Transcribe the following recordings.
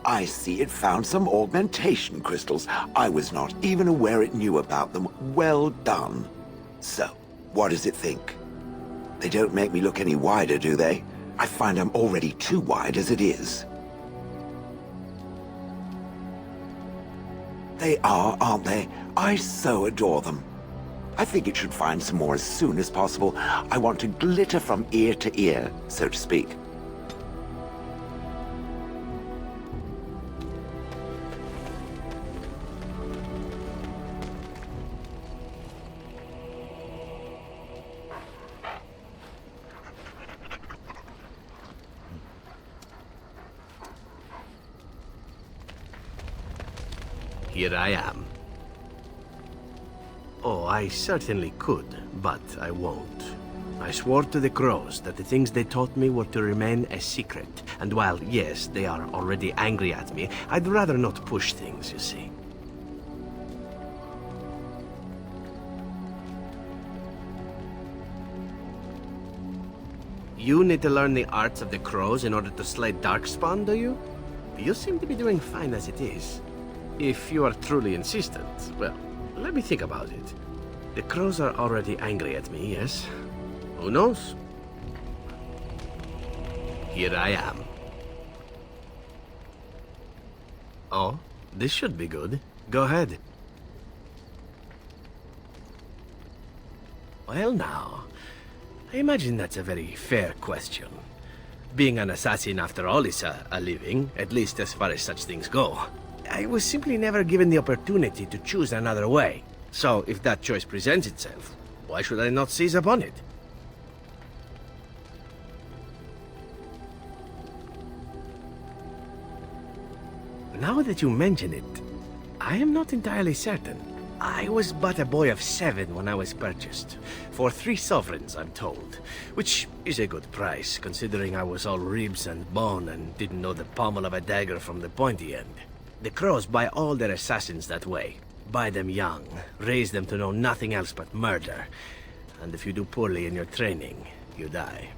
I see it found some augmentation crystals. I was not even aware it knew about them. Well done. So, what does it think? They don't make me look any wider, do they? I find I'm already too wide as it is. They are, aren't they? I so adore them. I think it should find some more as soon as possible. I want to glitter from ear to ear, so to speak. Here I am. Oh, I certainly could, but I won't. I swore to the crows that the things they taught me were to remain a secret. And while, yes, they are already angry at me, I'd rather not push things, you see. You need to learn the arts of the crows in order to slay Darkspawn, do you? You seem to be doing fine as it is. If you are truly insistent, well, let me think about it. The crows are already angry at me, yes? Who knows? Here I am. Oh, this should be good. Go ahead. Well now, I imagine that's a very fair question. Being an assassin after all is a living, at least as far as such things go. I was simply never given the opportunity to choose another way. So, if that choice presents itself, why should I not seize upon it? Now that you mention it, I am not entirely certain. I was but a boy of 7 when I was purchased. For 3 sovereigns, I'm told. Which is a good price, considering I was all ribs and bone and didn't know the pommel of a dagger from the pointy end. The crows buy all their assassins that way. Buy them young, raise them to know nothing else but murder. And if you do poorly in your training, you die.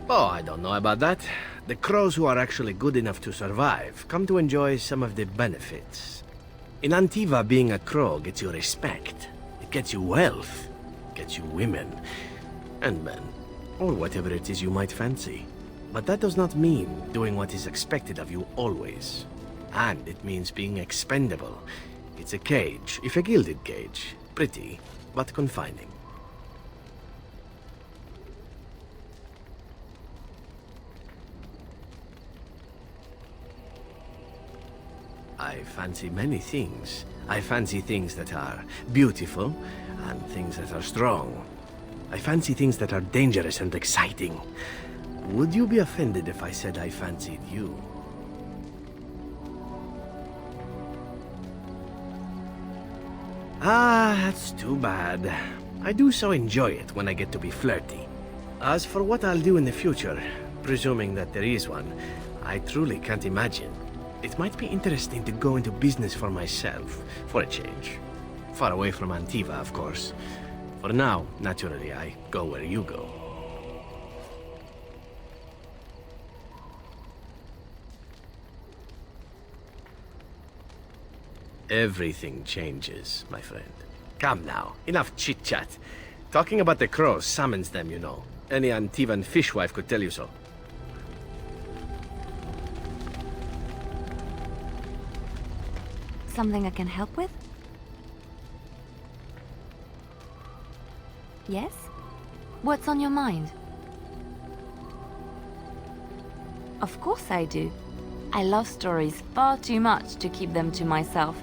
Oh, I don't know about that. The crows who are actually good enough to survive come to enjoy some of the benefits. In Antiva, being a crow gets you respect. It gets you wealth. It gets you women. And men. Or whatever it is you might fancy. But that does not mean doing what is expected of you always. And it means being expendable. It's a cage, if a gilded cage. Pretty, but confining. I fancy many things. I fancy things that are beautiful, and things that are strong. I fancy things that are dangerous and exciting. Would you be offended if I said I fancied you? Ah, that's too bad. I do so enjoy it when I get to be flirty. As for what I'll do in the future, presuming that there is one, I truly can't imagine. It might be interesting to go into business for myself, for a change. Far away from Antiva, of course. For now, naturally, I go where you go. Everything changes, my friend. Come now, enough chit-chat. Talking about the crows summons them, you know. Any Antivan fishwife could tell you so. Something I can help with? Yes? What's on your mind? Of course I do. I love stories far too much to keep them to myself.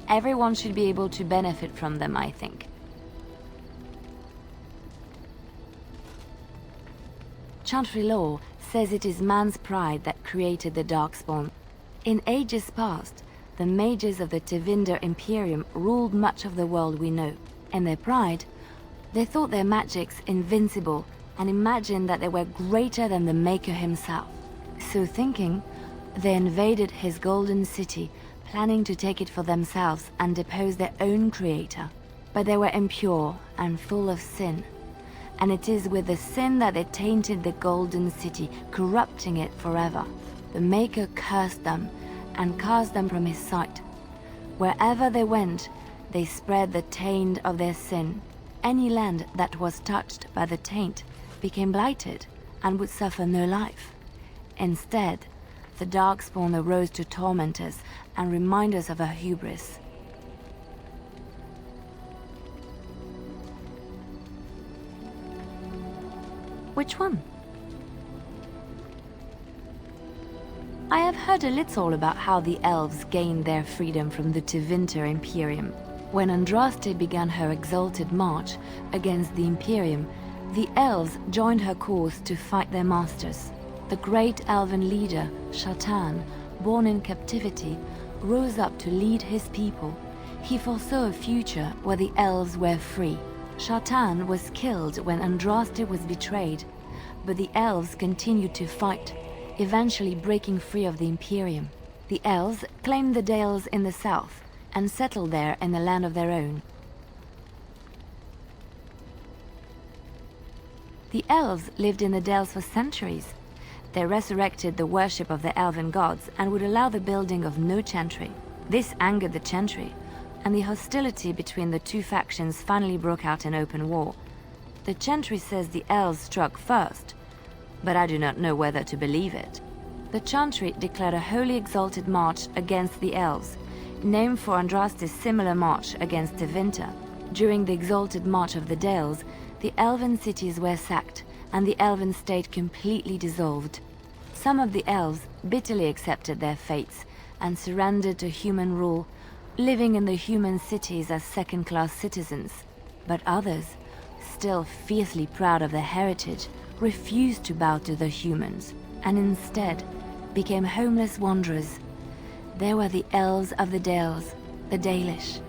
Everyone should be able to benefit from them, I think. Chantry law says it is man's pride that created the Darkspawn. In ages past, the mages of the Tevinder Imperium ruled much of the world we know. In their pride, they thought their magics invincible and imagined that they were greater than the Maker himself. So thinking, they invaded his golden city, planning to take it for themselves and depose their own creator. But they were impure and full of sin. and it is with the sin that they tainted the Golden City, corrupting it forever. The Maker cursed them and cast them from his sight. Wherever they went, they spread the taint of their sin. Any land that was touched by the taint became blighted and would suffer no life. Instead, the Darkspawn arose to torment us and remind us of our hubris. Which one? I have heard a little about how the elves gained their freedom from the Tevinter Imperium. When Andraste began her exalted march against the Imperium, the elves joined her cause to fight their masters. The great elven leader, Shatan, born in captivity, rose up to lead his people. He foresaw a future where the elves were free. Shatan was killed when Andraste was betrayed, but the elves continued to fight, eventually breaking free of the Imperium. The elves claimed the Dales in the south and settled there in a land of their own. The elves lived in the Dales for centuries. They resurrected the worship of the elven gods and would allow the building of no chantry. This angered the chantry, and the hostility between the two factions finally broke out in open war. The chantry says the elves struck first, but I do not know whether to believe it. The chantry declared a wholly exalted march against the elves, named for Andraste's similar march against Tevinter. During the exalted march of the Dales, the elven cities were sacked, and the elven state completely dissolved. Some of the elves bitterly accepted their fates and surrendered to human rule, living in the human cities as second-class citizens. But others, still fiercely proud of their heritage, refused to bow to the humans, and instead became homeless wanderers. There were the elves of the Dales, the Dalish.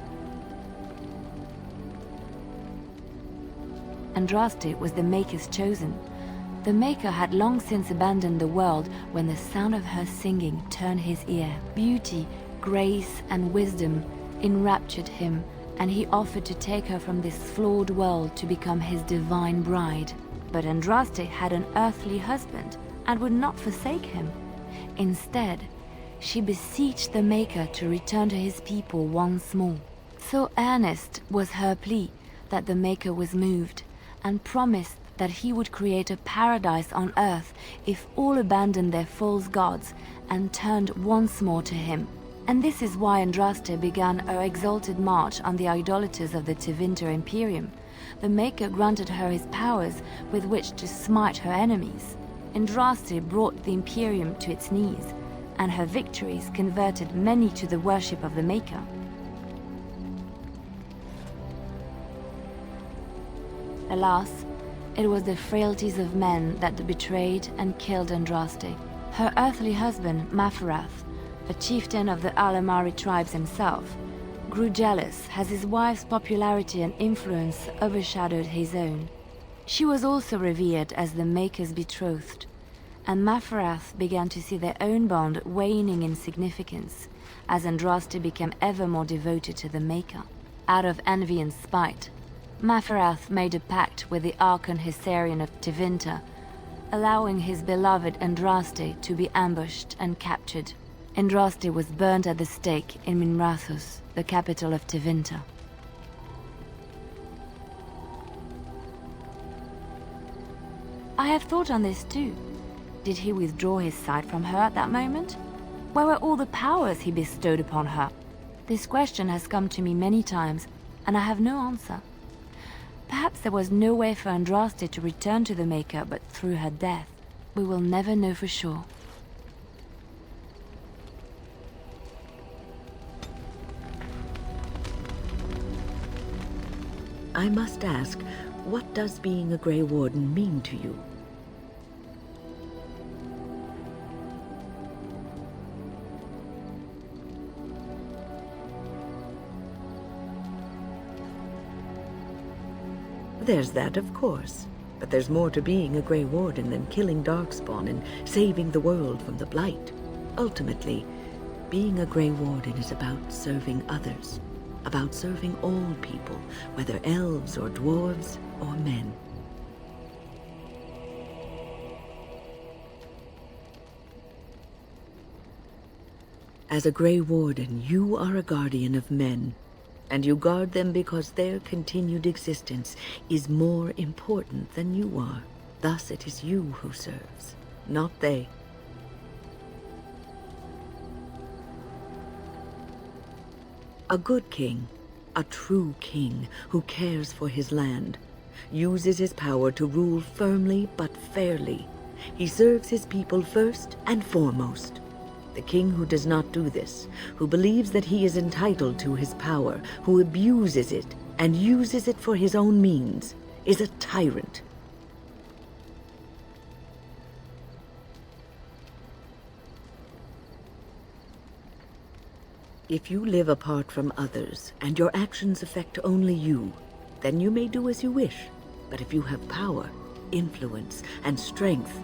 Andraste was the Maker's chosen. The Maker had long since abandoned the world when the sound of her singing turned his ear. Beauty, grace, and wisdom enraptured him, and he offered to take her from this flawed world to become his divine bride. But Andraste had an earthly husband and would not forsake him. Instead, she beseeched the Maker to return to his people once more. So earnest was her plea that the Maker was moved and promised that he would create a paradise on earth if all abandoned their false gods and turned once more to him. And this is why Andraste began her exalted march on the idolaters of the Tevinter Imperium. The Maker granted her his powers with which to smite her enemies. Andraste brought the Imperium to its knees, and her victories converted many to the worship of the Maker. Alas, it was the frailties of men that betrayed and killed Andraste. Her earthly husband, Maferath, a chieftain of the Alamari tribes himself, grew jealous as his wife's popularity and influence overshadowed his own. She was also revered as the Maker's betrothed, and Maferath began to see their own bond waning in significance as Andraste became ever more devoted to the Maker. Out of envy and spite, Maferath made a pact with the Archon Hysarian of Tevinter, allowing his beloved Andraste to be ambushed and captured. Andraste was burnt at the stake in Minrathous, the capital of Tevinter. I have thought on this too. Did he withdraw his sight from her at that moment? Where were all the powers he bestowed upon her? This question has come to me many times, and I have no answer. Perhaps there was no way for Andraste to return to the Maker but through her death. We will never know for sure. I must ask, what does being a Grey Warden mean to you? There's that, of course. But there's more to being a Grey Warden than killing Darkspawn and saving the world from the Blight. Ultimately, being a Grey Warden is about serving others. About serving all people, whether elves or dwarves or men. As a Grey Warden, you are a guardian of men, and you guard them because their continued existence is more important than you are. Thus it is you who serves, not they. A good king, a true king who cares for his land, uses his power to rule firmly but fairly. He serves his people first and foremost. The king who does not do this, who believes that he is entitled to his power, who abuses it and uses it for his own means, is a tyrant. If you live apart from others, and your actions affect only you, then you may do as you wish. But if you have power, influence, and strength,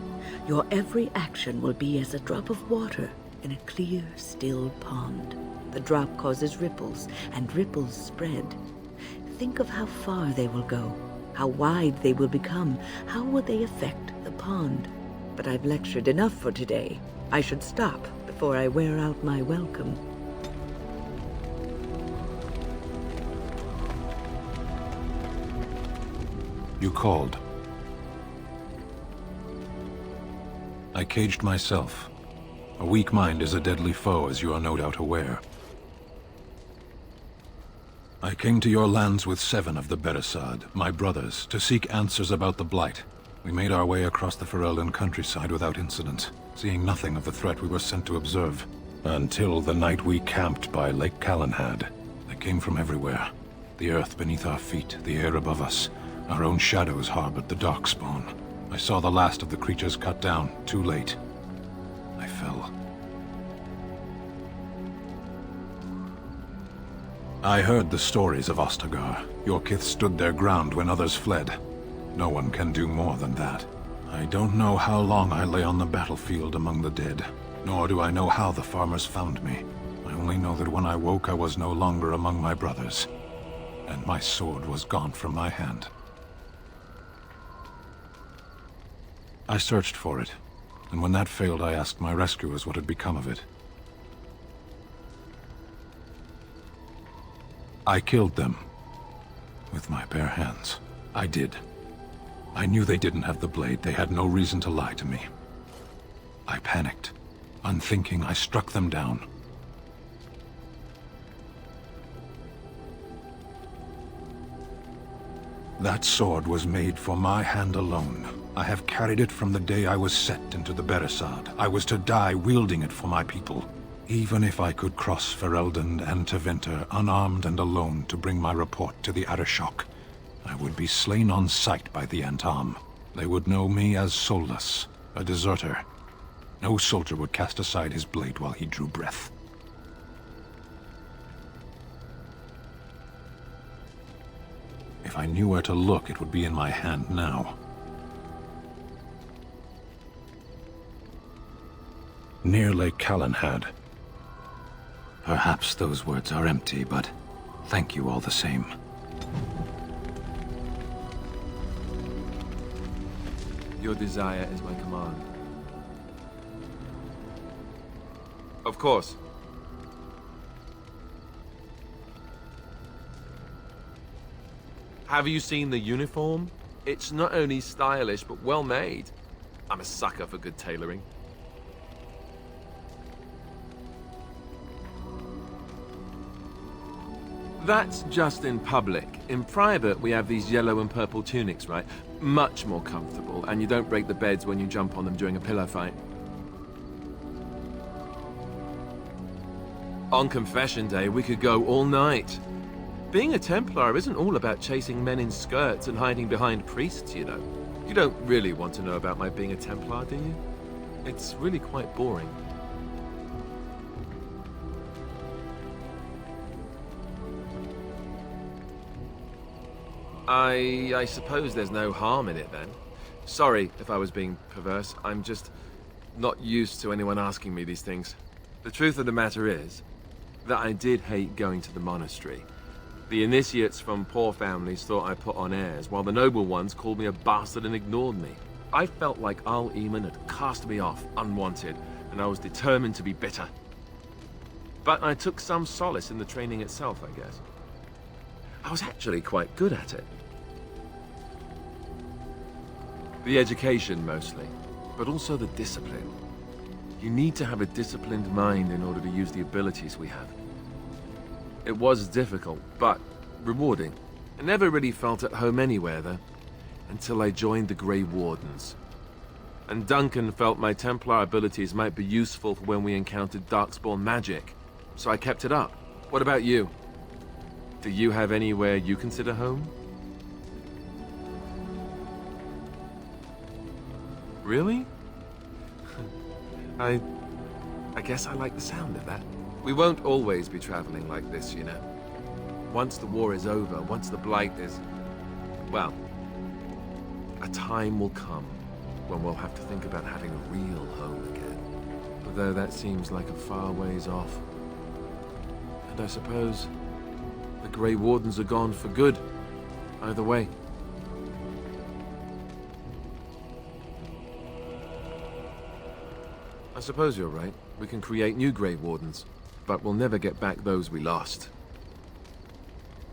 your every action will be as a drop of water in a clear, still pond. The drop causes ripples, and ripples spread. Think of how far they will go, how wide they will become, how will they affect the pond. But I've lectured enough for today. I should stop before I wear out my welcome. You called. I caged myself. A weak mind is a deadly foe, as you are no doubt aware. I came to your lands with 7 of the Beresad, my brothers, to seek answers about the Blight. We made our way across the Ferelden countryside without incident, seeing nothing of the threat we were sent to observe. Until the night we camped by Lake Calenhad. They came from everywhere. The earth beneath our feet, the air above us. Our own shadows harbored the Darkspawn. I saw the last of the creatures cut down, too late. I fell. I heard the stories of Ostagar. Your kith stood their ground when others fled. No one can do more than that. I don't know how long I lay on the battlefield among the dead, nor do I know how the farmers found me. I only know that when I woke I was no longer among my brothers, and my sword was gone from my hand. I searched for it, and when that failed I asked my rescuers what had become of it. I killed them. With my bare hands. I did. I knew they didn't have the blade. They had no reason to lie to me. I panicked. Unthinking, I struck them down. That sword was made for my hand alone. I have carried it from the day I was set into the Beresad. I was to die wielding it for my people. Even if I could cross Ferelden and Tevinter unarmed and alone to bring my report to the Arishok, I would be slain on sight by the Antam. They would know me as soulless, a deserter. No soldier would cast aside his blade while he drew breath. If I knew where to look, it would be in my hand now. Near Lake Calenhad. Perhaps those words are empty, but thank you all the same. Your desire is my command. Of course. Have you seen the uniform? It's not only stylish, but well made. I'm a sucker for good tailoring. That's just in public. In private, we have these yellow and purple tunics, right? Much more comfortable, and you don't break the beds when you jump on them during a pillow fight. On confession day, we could go all night. Being a Templar isn't all about chasing men in skirts and hiding behind priests, you know. You don't really want to know about my being a Templar, do you? It's really quite boring. I suppose there's no harm in it then. Sorry if I was being perverse. I'm just not used to anyone asking me these things. The truth of the matter is that I did hate going to the monastery. The initiates from poor families thought I put on airs, while the noble ones called me a bastard and ignored me. I felt like Al Eamon had cast me off, unwanted, and I was determined to be bitter. But I took some solace in the training itself, I guess. I was actually quite good at it. The education, mostly, but also the discipline. You need to have a disciplined mind in order to use the abilities we have. It was difficult, but rewarding. I never really felt at home anywhere, though, until I joined the Grey Wardens. And Duncan felt my Templar abilities might be useful for when we encountered Darkspawn magic, so I kept it up. What about you? Do you have anywhere you consider home? Really? I guess I like the sound of that. We won't always be traveling like this, you know. Once the war is over, once the Blight is... well, a time will come when we'll have to think about having a real home again. Although that seems like a far ways off. And I suppose the Grey Wardens are gone for good, either way. I suppose you're right. We can create new Grey Wardens, but we'll never get back those we lost.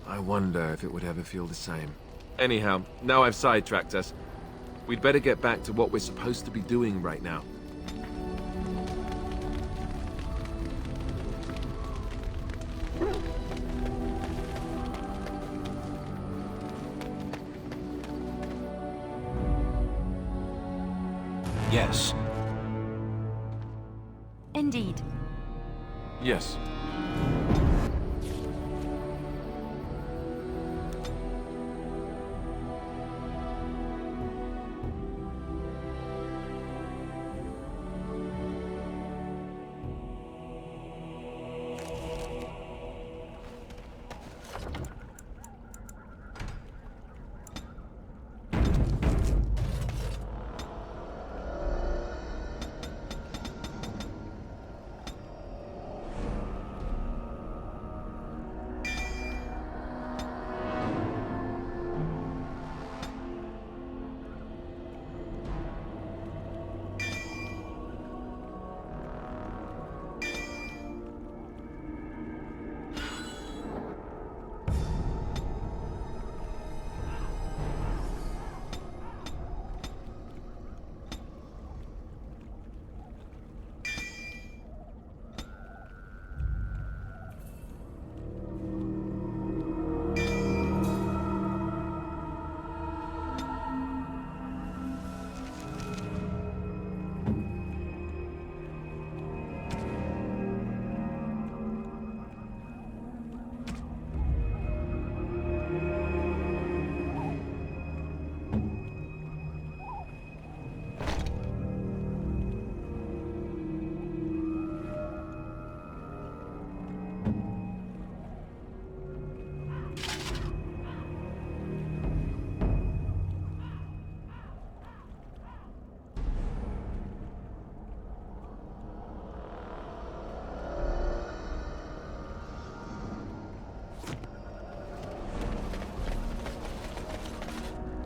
I wonder if it would ever feel the same. Anyhow, now I've sidetracked us. We'd better get back to what we're supposed to be doing right now. Yes. Indeed. Yes.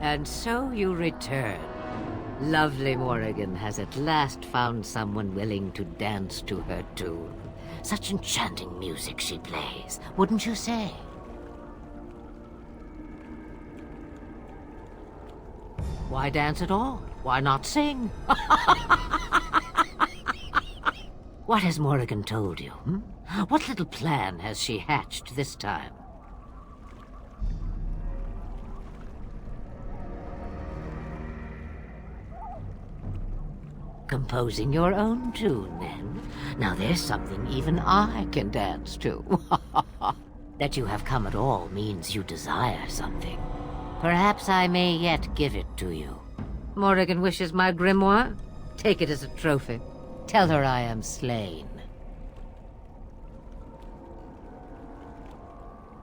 And so you return. Lovely Morrigan has at last found someone willing to dance to her tune. Such enchanting music she plays, wouldn't you say? Why dance at all? Why not sing? What has Morrigan told you? What little plan has she hatched this time? Composing your own tune, then? Now there's something even I can dance to. That you have come at all means you desire something. Perhaps I may yet give it to you. Morrigan wishes my grimoire? Take it as a trophy. Tell her I am slain.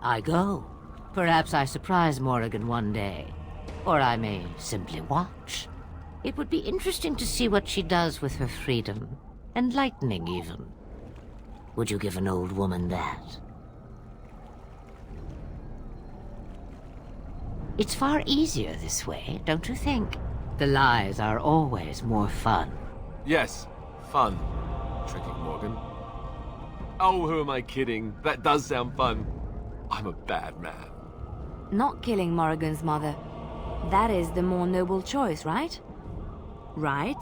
I go. Perhaps I surprise Morrigan one day. Or I may simply watch. It would be interesting to see what she does with her freedom. Enlightening, even. Would you give an old woman that? It's far easier this way, don't you think? The lies are always more fun. Yes, fun. Tricking Morgan. Oh, who am I kidding? That does sound fun. I'm a bad man. Not killing Morrigan's mother. That is the more noble choice, right? Right?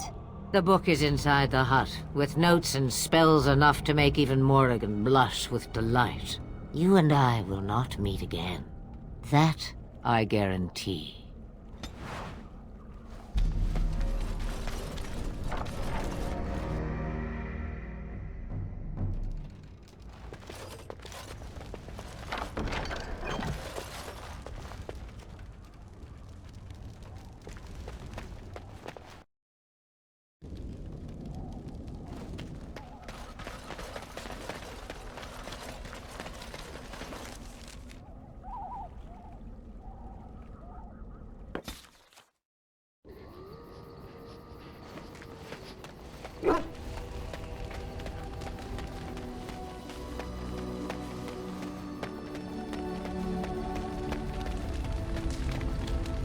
The book is inside the hut, with notes and spells enough to make even Morrigan blush with delight. You and I will not meet again. That I guarantee.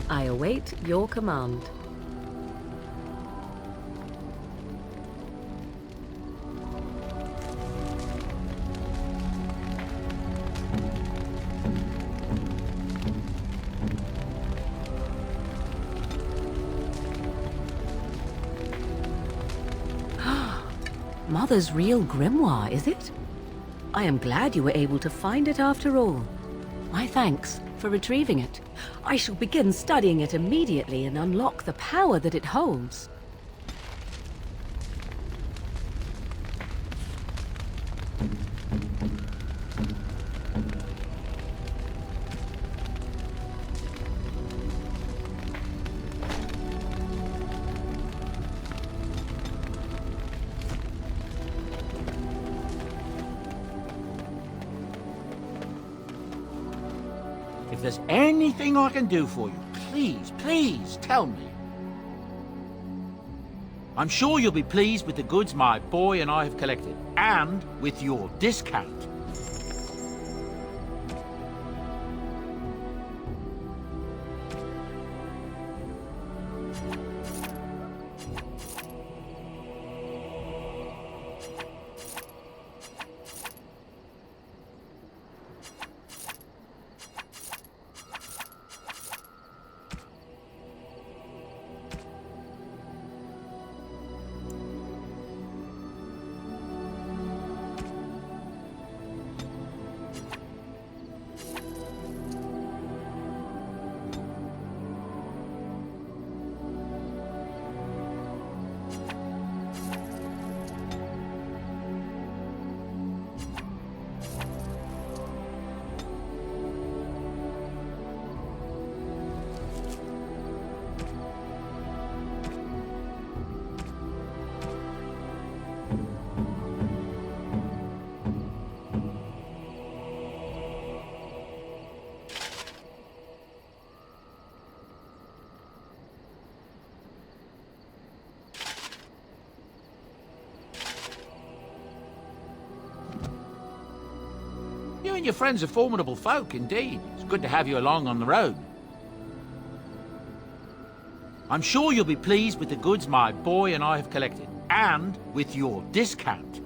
I await your command. Mother's real grimoire, is it? I am glad you were able to find it after all. My thanks for retrieving it. I shall begin studying it immediately and unlock the power that it holds. If there's anything I can do for you, please tell me. I'm sure you'll be pleased with the goods my boy and I have collected, and with your discount. You and your friends are formidable folk, indeed. It's good to have you along on the road. I'm sure you'll be pleased with the goods my boy and I have collected, and with your discount.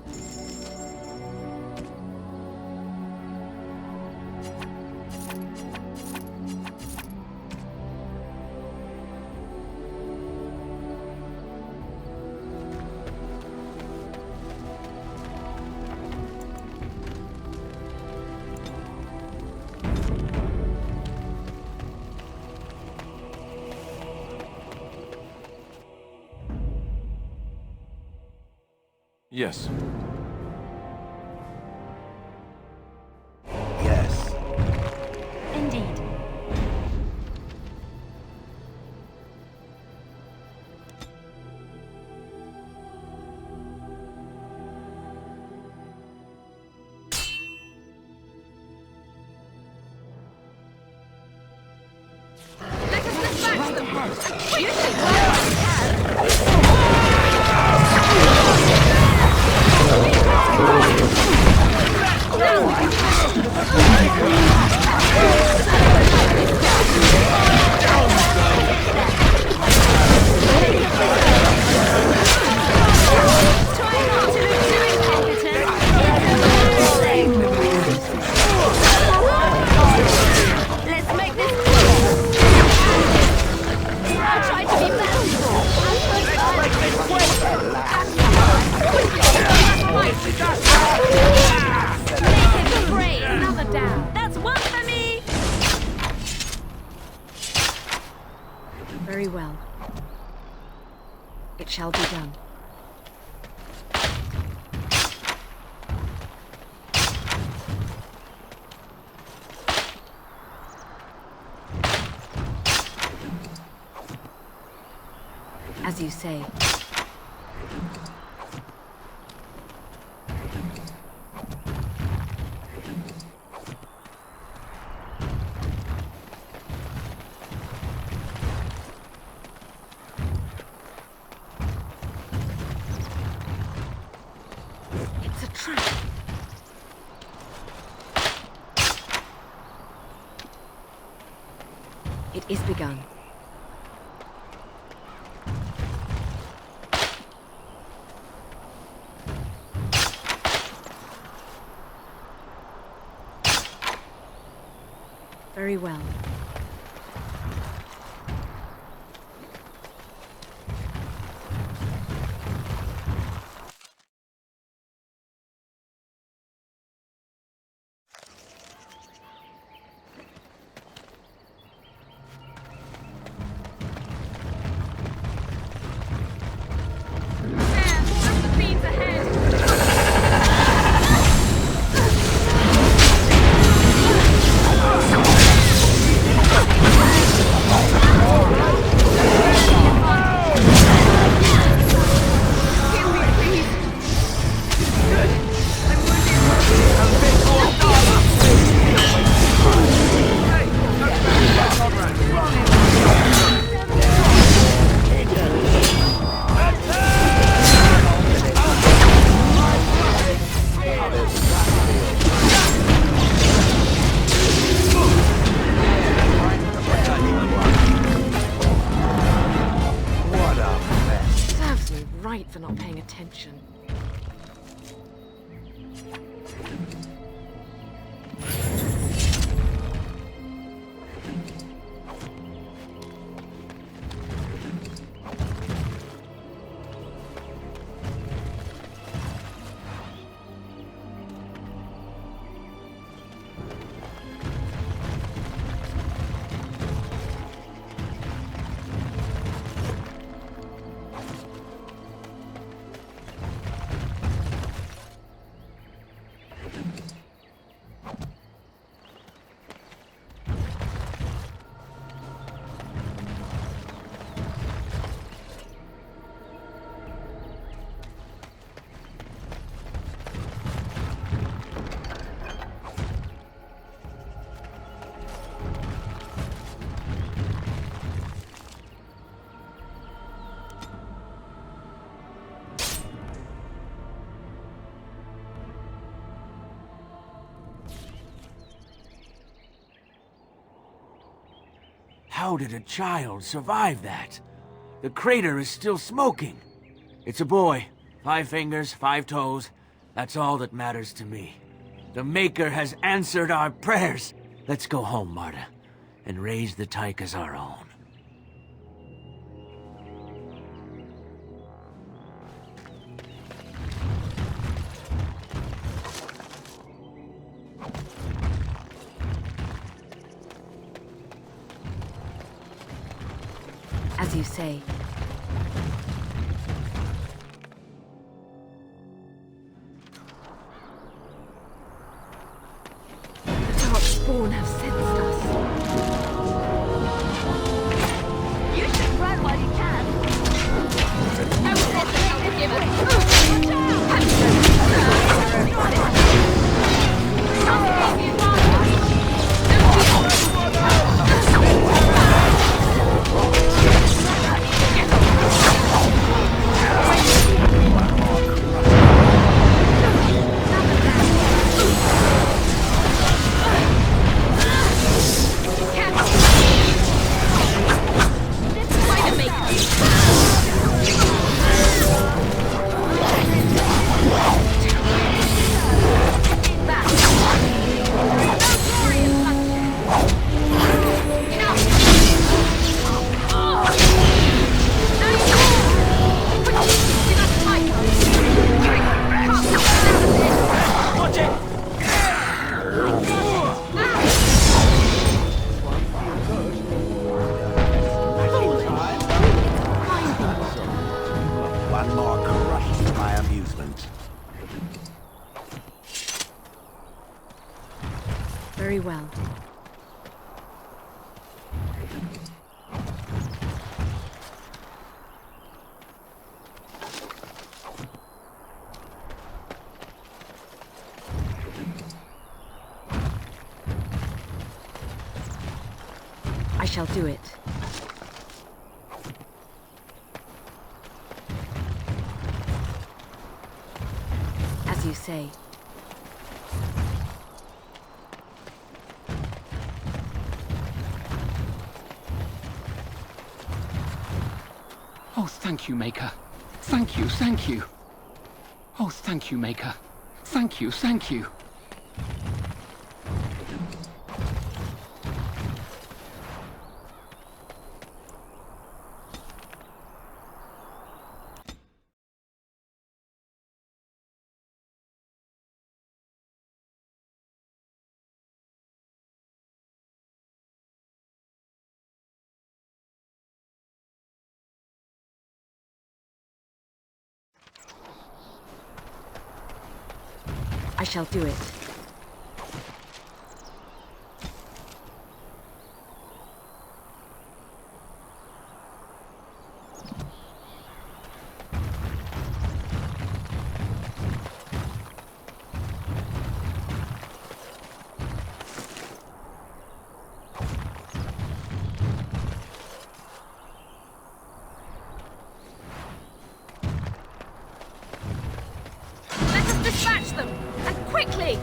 Yes. Yes. Indeed. Very well. It shall be done. As you say. It's a trap. It is begun. Very well. For not paying attention. How did a child survive that? The crater is still smoking. It's a boy. 5 fingers, 5 toes. That's all that matters to me. The Maker has answered our prayers. Let's go home, Marta, and raise the Tyke as our own. As you say. The Darkspawn have sensed us. You should run while you can. I will let the help give it. well. I shall do it. As you say. Oh, thank you, Maker. Thank you, thank you. Oh, thank you, Maker. Thank you, thank you. I shall do it. Let us dispatch them, and quickly!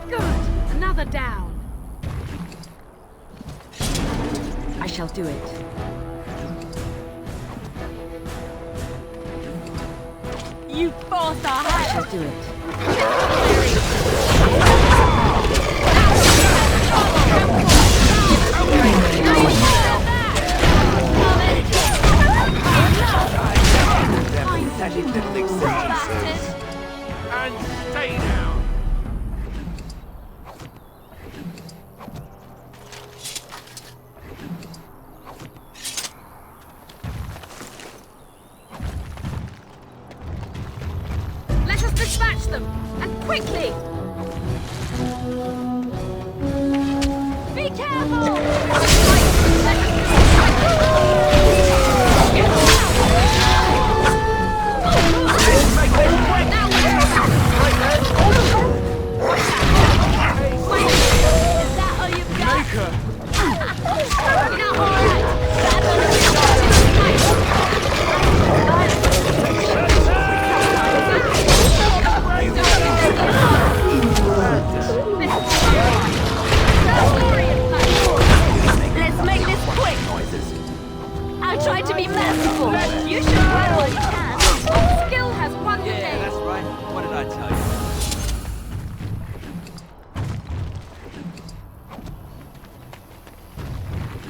Good, another down. I shall do it. You forced our hand. I shall do it. And stay down. Let us dispatch them, and quickly! Be careful! Let's make this quick! I'll try to be merciful. You should run what you can. Skill has won the day. Yeah, that's right. What did I tell you?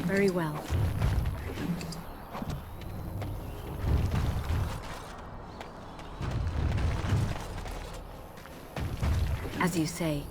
Very well. As you say.